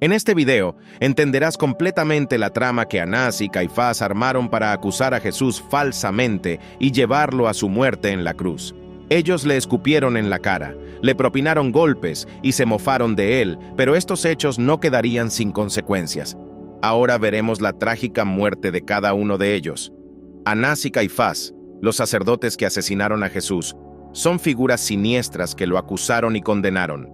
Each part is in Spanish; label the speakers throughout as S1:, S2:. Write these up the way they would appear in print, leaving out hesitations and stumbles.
S1: En este video entenderás completamente la trama que Anás y Caifás armaron para acusar a Jesús falsamente y llevarlo a su muerte en la cruz. Ellos le escupieron en la cara, le propinaron golpes y se mofaron de él, pero estos hechos no quedarían sin consecuencias. Ahora veremos la trágica muerte de cada uno de ellos. Anás y Caifás, los sacerdotes que asesinaron a Jesús, son figuras siniestras que lo acusaron y condenaron.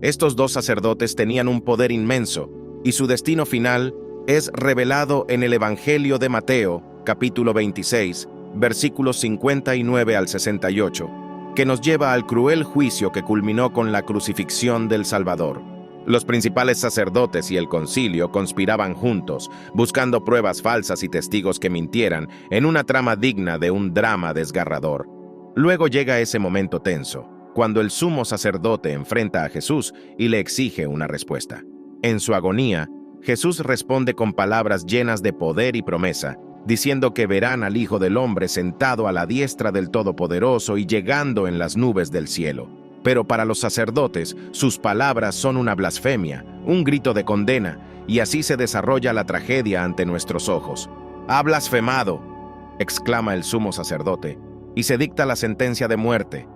S1: Estos dos sacerdotes tenían un poder inmenso, y su destino final es revelado en el Evangelio de Mateo, capítulo 26, versículos 59 al 68, que nos lleva al cruel juicio que culminó con la crucifixión del Salvador. Los principales sacerdotes y el concilio conspiraban juntos, buscando pruebas falsas y testigos que mintieran en una trama digna de un drama desgarrador. Luego llega ese momento tenso, cuando el sumo sacerdote enfrenta a Jesús y le exige una respuesta. En su agonía, Jesús responde con palabras llenas de poder y promesa, diciendo que verán al Hijo del Hombre sentado a la diestra del Todopoderoso y llegando en las nubes del cielo. Pero para los sacerdotes, sus palabras son una blasfemia, un grito de condena, y así se desarrolla la tragedia ante nuestros ojos. «¡Ha blasfemado!», exclama el sumo sacerdote, y se dicta la sentencia de muerte.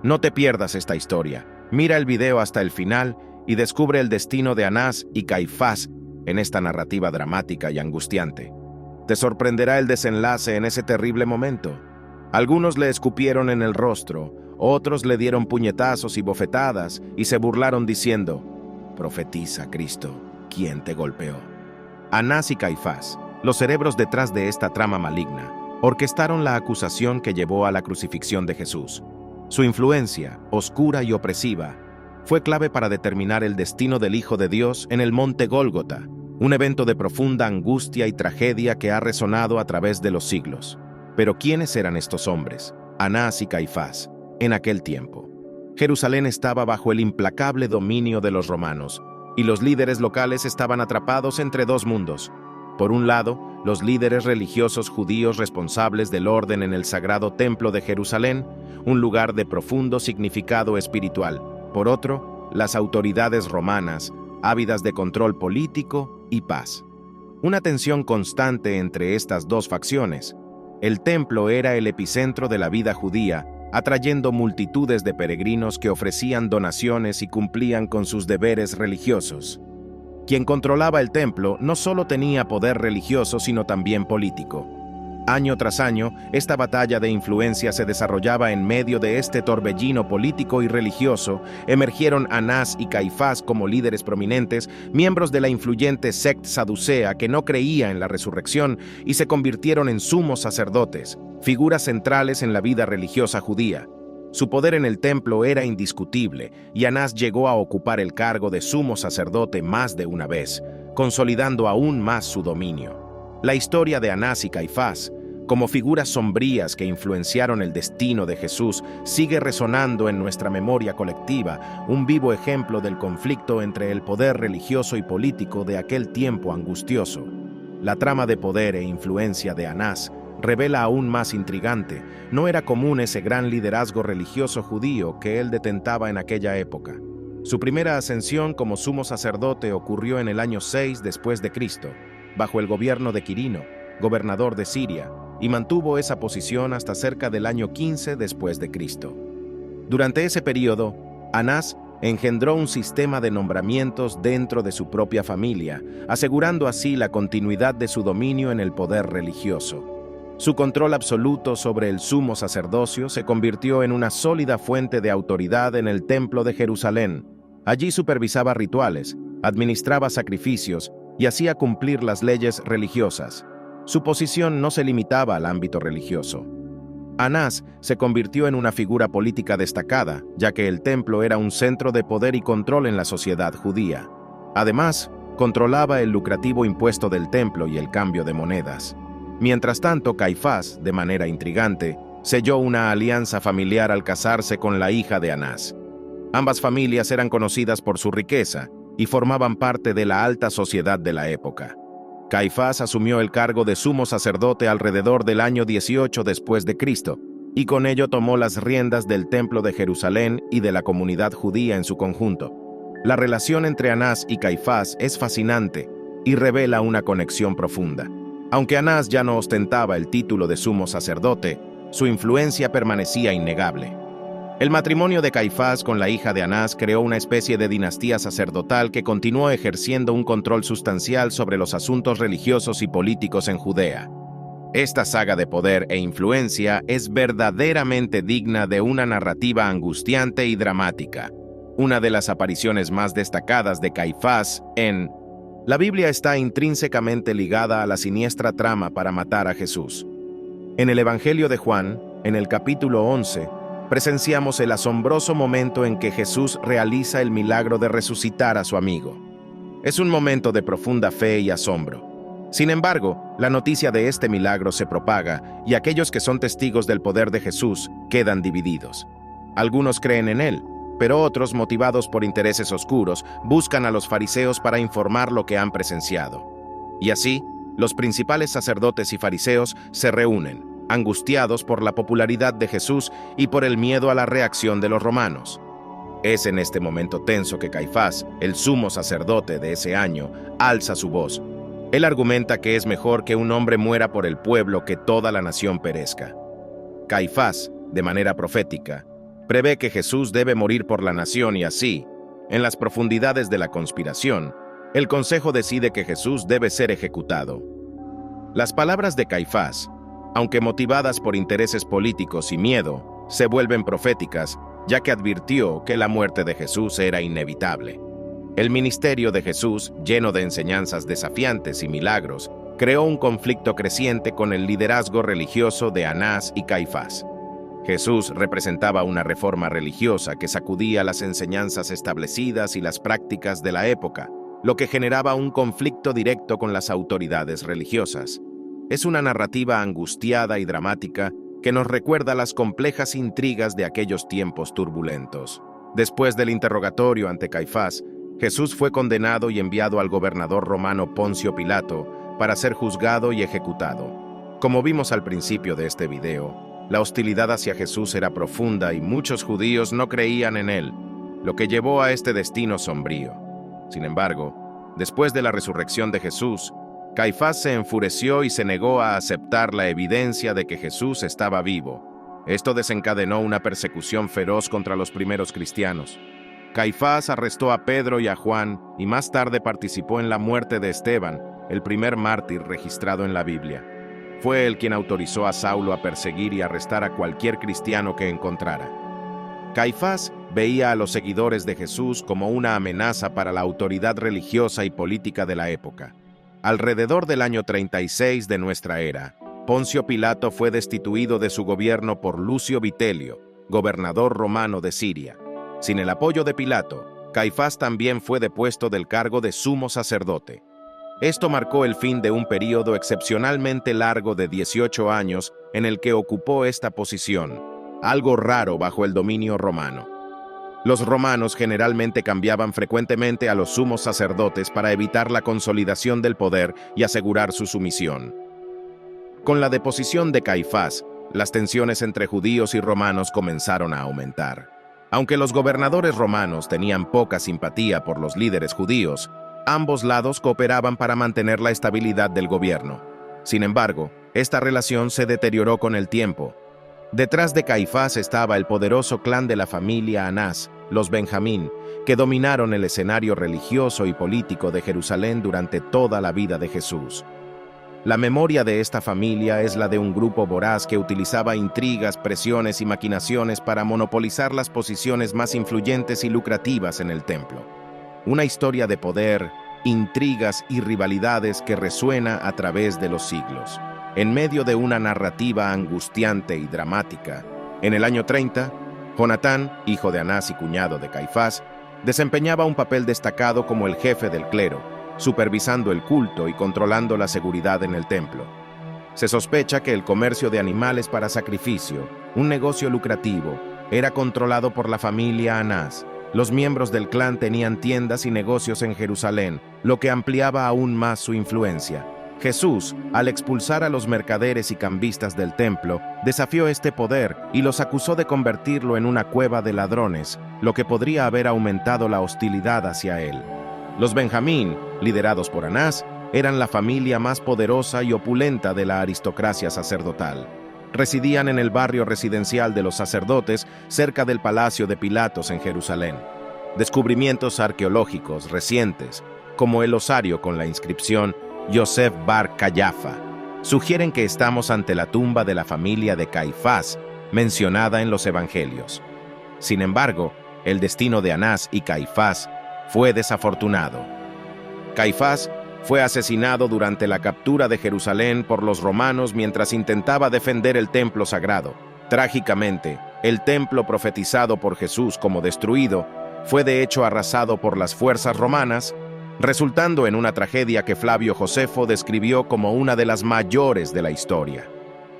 S1: No te pierdas esta historia. Mira el video hasta el final y descubre el destino de Anás y Caifás en esta narrativa dramática y angustiante. Te sorprenderá el desenlace en ese terrible momento. Algunos le escupieron en el rostro, otros le dieron puñetazos y bofetadas y se burlaron diciendo: «Profetiza, Cristo, ¿quién te golpeó?». Anás y Caifás, los cerebros detrás de esta trama maligna, orquestaron la acusación que llevó a la crucifixión de Jesús. Su influencia, oscura y opresiva, fue clave para determinar el destino del Hijo de Dios en el monte Gólgota, un evento de profunda angustia y tragedia que ha resonado a través de los siglos. Pero ¿quiénes eran estos hombres, Anás y Caifás, en aquel tiempo? Jerusalén estaba bajo el implacable dominio de los romanos, y los líderes locales estaban atrapados entre dos mundos. Por un lado, los líderes religiosos judíos responsables del orden en el sagrado templo de Jerusalén, un lugar de profundo significado espiritual. Por otro, las autoridades romanas, ávidas de control político y paz. Una tensión constante entre estas dos facciones. El templo era el epicentro de la vida judía, atrayendo multitudes de peregrinos que ofrecían donaciones y cumplían con sus deberes religiosos. Quien controlaba el templo no solo tenía poder religioso, sino también político. Año tras año, esta batalla de influencia se desarrollaba en medio de este torbellino político y religioso. Emergieron Anás y Caifás como líderes prominentes, miembros de la influyente secta saducea que no creía en la resurrección y se convirtieron en sumos sacerdotes, figuras centrales en la vida religiosa judía. Su poder en el templo era indiscutible, y Anás llegó a ocupar el cargo de sumo sacerdote más de una vez, consolidando aún más su dominio. La historia de Anás y Caifás, como figuras sombrías que influenciaron el destino de Jesús, sigue resonando en nuestra memoria colectiva, un vivo ejemplo del conflicto entre el poder religioso y político de aquel tiempo angustioso. La trama de poder e influencia de Anás revela aún más intrigante. No era común ese gran liderazgo religioso judío que él detentaba en aquella época. Su primera ascensión como sumo sacerdote ocurrió en el año 6 después de Cristo, bajo el gobierno de Quirino, gobernador de Siria, y mantuvo esa posición hasta cerca del año 15 después de Cristo. Durante ese periodo, Anás engendró un sistema de nombramientos dentro de su propia familia, asegurando así la continuidad de su dominio en el poder religioso. Su control absoluto sobre el sumo sacerdocio se convirtió en una sólida fuente de autoridad en el templo de Jerusalén. Allí supervisaba rituales, administraba sacrificios y hacía cumplir las leyes religiosas. Su posición no se limitaba al ámbito religioso. Anás se convirtió en una figura política destacada, ya que el templo era un centro de poder y control en la sociedad judía. Además, controlaba el lucrativo impuesto del templo y el cambio de monedas. Mientras tanto, Caifás, de manera intrigante, selló una alianza familiar al casarse con la hija de Anás. Ambas familias eran conocidas por su riqueza y formaban parte de la alta sociedad de la época. Caifás asumió el cargo de sumo sacerdote alrededor del año 18 después de Cristo, y con ello tomó las riendas del templo de Jerusalén y de la comunidad judía en su conjunto. La relación entre Anás y Caifás es fascinante y revela una conexión profunda. Aunque Anás ya no ostentaba el título de sumo sacerdote, su influencia permanecía innegable. El matrimonio de Caifás con la hija de Anás creó una especie de dinastía sacerdotal que continuó ejerciendo un control sustancial sobre los asuntos religiosos y políticos en Judea. Esta saga de poder e influencia es verdaderamente digna de una narrativa angustiante y dramática. Una de las apariciones más destacadas de Caifás en la Biblia está intrínsecamente ligada a la siniestra trama para matar a Jesús. En el Evangelio de Juan, en el capítulo 11, presenciamos el asombroso momento en que Jesús realiza el milagro de resucitar a su amigo. Es un momento de profunda fe y asombro. Sin embargo, la noticia de este milagro se propaga y aquellos que son testigos del poder de Jesús quedan divididos. Algunos creen en él, pero otros, motivados por intereses oscuros, buscan a los fariseos para informar lo que han presenciado. Y así, los principales sacerdotes y fariseos se reúnen, angustiados por la popularidad de Jesús y por el miedo a la reacción de los romanos. Es en este momento tenso que Caifás, el sumo sacerdote de ese año, alza su voz. Él argumenta que es mejor que un hombre muera por el pueblo que toda la nación perezca. Caifás, de manera profética, prevé que Jesús debe morir por la nación y así, en las profundidades de la conspiración, el consejo decide que Jesús debe ser ejecutado. Las palabras de Caifás, aunque motivadas por intereses políticos y miedo, se vuelven proféticas, ya que advirtió que la muerte de Jesús era inevitable. El ministerio de Jesús, lleno de enseñanzas desafiantes y milagros, creó un conflicto creciente con el liderazgo religioso de Anás y Caifás. Jesús representaba una reforma religiosa que sacudía las enseñanzas establecidas y las prácticas de la época, lo que generaba un conflicto directo con las autoridades religiosas. Es una narrativa angustiada y dramática que nos recuerda las complejas intrigas de aquellos tiempos turbulentos. Después del interrogatorio ante Caifás, Jesús fue condenado y enviado al gobernador romano Poncio Pilato para ser juzgado y ejecutado. Como vimos al principio de este video, la hostilidad hacia Jesús era profunda y muchos judíos no creían en él, lo que llevó a este destino sombrío. Sin embargo, después de la resurrección de Jesús, Caifás se enfureció y se negó a aceptar la evidencia de que Jesús estaba vivo. Esto desencadenó una persecución feroz contra los primeros cristianos. Caifás arrestó a Pedro y a Juan y más tarde participó en la muerte de Esteban, el primer mártir registrado en la Biblia. Fue él quien autorizó a Saulo a perseguir y arrestar a cualquier cristiano que encontrara. Caifás veía a los seguidores de Jesús como una amenaza para la autoridad religiosa y política de la época. Alrededor del año 36 de nuestra era, Poncio Pilato fue destituido de su gobierno por Lucio Vitelio, gobernador romano de Siria. Sin el apoyo de Pilato, Caifás también fue depuesto del cargo de sumo sacerdote. Esto marcó el fin de un período excepcionalmente largo de 18 años en el que ocupó esta posición, algo raro bajo el dominio romano. Los romanos generalmente cambiaban frecuentemente a los sumos sacerdotes para evitar la consolidación del poder y asegurar su sumisión. Con la deposición de Caifás, las tensiones entre judíos y romanos comenzaron a aumentar. Aunque los gobernadores romanos tenían poca simpatía por los líderes judíos, ambos lados cooperaban para mantener la estabilidad del gobierno. Sin embargo, esta relación se deterioró con el tiempo. Detrás de Caifás estaba el poderoso clan de la familia Anás, los Benjamín, que dominaron el escenario religioso y político de Jerusalén durante toda la vida de Jesús. La memoria de esta familia es la de un grupo voraz que utilizaba intrigas, presiones y maquinaciones para monopolizar las posiciones más influyentes y lucrativas en el templo. Una historia de poder, intrigas y rivalidades que resuena a través de los siglos. En medio de una narrativa angustiante y dramática, en el año 30, Jonatán, hijo de Anás y cuñado de Caifás, desempeñaba un papel destacado como el jefe del clero, supervisando el culto y controlando la seguridad en el templo. Se sospecha que el comercio de animales para sacrificio, un negocio lucrativo, era controlado por la familia Anás. Los miembros del clan tenían tiendas y negocios en Jerusalén, lo que ampliaba aún más su influencia. Jesús, al expulsar a los mercaderes y cambistas del templo, desafió este poder y los acusó de convertirlo en una cueva de ladrones, lo que podría haber aumentado la hostilidad hacia él. Los Benjamín, liderados por Anás, eran la familia más poderosa y opulenta de la aristocracia sacerdotal. Residían en el barrio residencial de los sacerdotes, cerca del Palacio de Pilatos en Jerusalén. Descubrimientos arqueológicos recientes, como el osario con la inscripción Yosef Bar Cayafa, sugieren que estamos ante la tumba de la familia de Caifás, mencionada en los Evangelios. Sin embargo, el destino de Anás y Caifás fue desafortunado. Caifás fue asesinado durante la captura de Jerusalén por los romanos mientras intentaba defender el templo sagrado. Trágicamente, el templo profetizado por Jesús como destruido fue de hecho arrasado por las fuerzas romanas, resultando en una tragedia que Flavio Josefo describió como una de las mayores de la historia.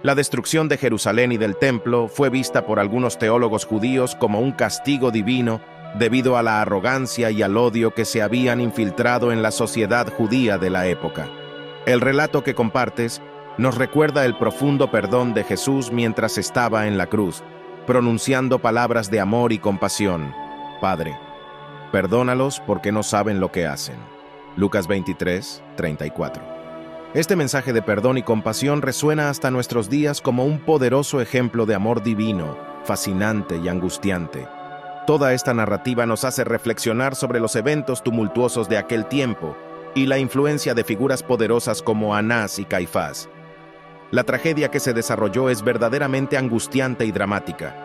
S1: La destrucción de Jerusalén y del templo fue vista por algunos teólogos judíos como un castigo divino debido a la arrogancia y al odio que se habían infiltrado en la sociedad judía de la época. El relato que compartes nos recuerda el profundo perdón de Jesús mientras estaba en la cruz, pronunciando palabras de amor y compasión. Padre, perdónalos porque no saben lo que hacen. Lucas 23, 34. Este mensaje de perdón y compasión resuena hasta nuestros días como un poderoso ejemplo de amor divino, fascinante y angustiante. Toda esta narrativa nos hace reflexionar sobre los eventos tumultuosos de aquel tiempo y la influencia de figuras poderosas como Anás y Caifás. La tragedia que se desarrolló es verdaderamente angustiante y dramática.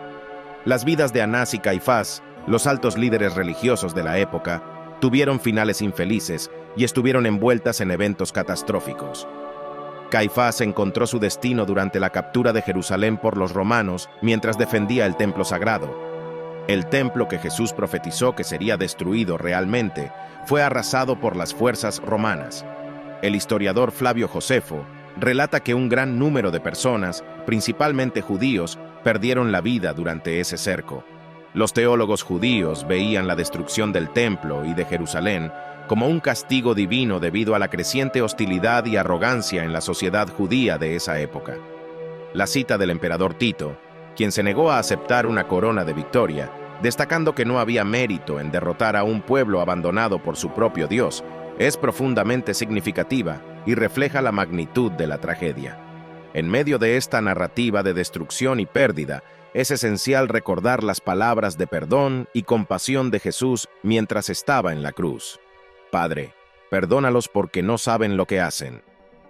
S1: Las vidas de Anás y Caifás, los altos líderes religiosos de la época, tuvieron finales infelices y estuvieron envueltas en eventos catastróficos. Caifás encontró su destino durante la captura de Jerusalén por los romanos mientras defendía el templo sagrado. El templo que Jesús profetizó que sería destruido realmente fue arrasado por las fuerzas romanas. El historiador Flavio Josefo relata que un gran número de personas, principalmente judíos, perdieron la vida durante ese cerco. Los teólogos judíos veían la destrucción del templo y de Jerusalén como un castigo divino debido a la creciente hostilidad y arrogancia en la sociedad judía de esa época. La cita del emperador Tito, quien se negó a aceptar una corona de victoria, destacando que no había mérito en derrotar a un pueblo abandonado por su propio Dios, es profundamente significativa y refleja la magnitud de la tragedia. En medio de esta narrativa de destrucción y pérdida, es esencial recordar las palabras de perdón y compasión de Jesús mientras estaba en la cruz. Padre, perdónalos porque no saben lo que hacen.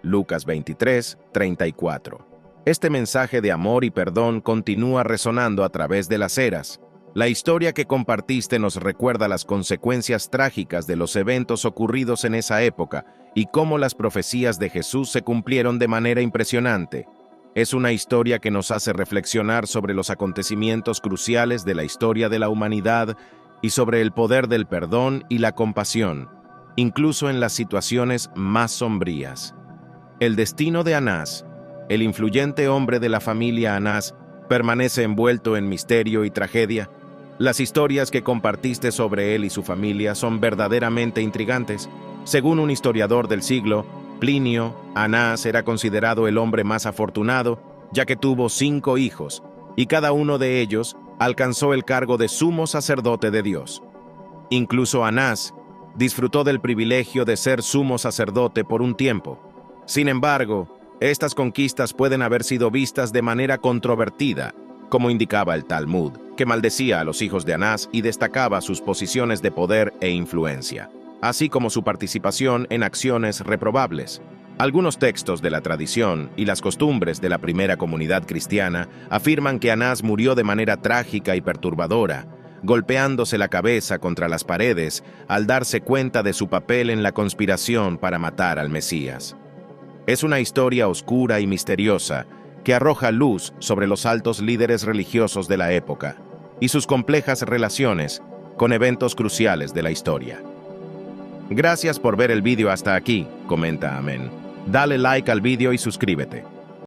S1: Lucas 23, 34. Este mensaje de amor y perdón continúa resonando a través de las eras. La historia que compartiste nos recuerda las consecuencias trágicas de los eventos ocurridos en esa época y cómo las profecías de Jesús se cumplieron de manera impresionante. Es una historia que nos hace reflexionar sobre los acontecimientos cruciales de la historia de la humanidad y sobre el poder del perdón y la compasión, incluso en las situaciones más sombrías. El destino de Anás, el influyente hombre de la familia Anás, permanece envuelto en misterio y tragedia. Las historias que compartiste sobre él y su familia son verdaderamente intrigantes. Según un historiador del siglo, Plinio, Anás era considerado el hombre más afortunado, ya que tuvo 5 hijos, y cada uno de ellos alcanzó el cargo de sumo sacerdote de Dios. Incluso Anás disfrutó del privilegio de ser sumo sacerdote por un tiempo. Sin embargo, estas conquistas pueden haber sido vistas de manera controvertida, como indicaba el Talmud, que maldecía a los hijos de Anás y destacaba sus posiciones de poder e influencia, así como su participación en acciones reprobables. Algunos textos de la tradición y las costumbres de la primera comunidad cristiana afirman que Anás murió de manera trágica y perturbadora, golpeándose la cabeza contra las paredes al darse cuenta de su papel en la conspiración para matar al Mesías. Es una historia oscura y misteriosa que arroja luz sobre los altos líderes religiosos de la época y sus complejas relaciones con eventos cruciales de la historia. Gracias por ver el vídeo hasta aquí, comenta amén. Dale like al vídeo y suscríbete.